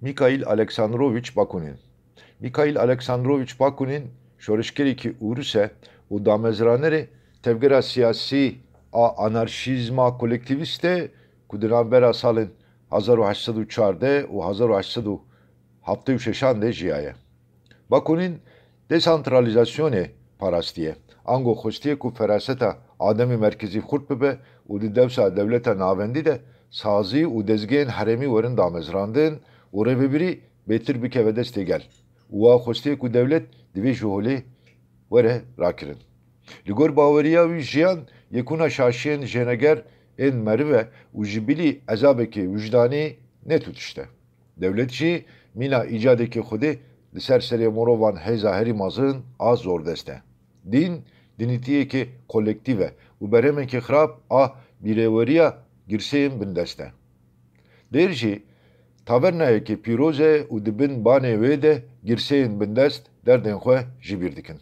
Mikhail Aleksandrovich Bakunin. Mikhail Aleksandrovich Bakunin şoreşkereki uruse u damezraneri tevgera siyasi a anarşizma kolektiviste kudinabera salin 1804 u 1876 de jiyaye. Bakunin desantralizasyone parastiye. Ango xostiye ku feraseta ademi merkezi xurt bibe u di devsa devleta navendi de sazî û dezgehên herêmî werin damezrandin û rêvebirî bêtir bike ve destê gel. Wa xwestiye ku dewlet divê ji holê were rakirin. Li gor baweriya wî jiyan yekûna şaşiyên jeneger ên merive û ji bilî ezabekê wijdanî netû tişte. Dewlet jî mîna îcadekê Xwedê li ser serê mirovan hêza herî mezin a zordest e. Dîn, dinîtiyekê kolektîv e û berhemekê xirab a bîrêweriya girseyên bindest e. Dêr jî tavernayekê pîroz e û di bin banê wê de girseyên bindest derdên xwe ji bîr dikin.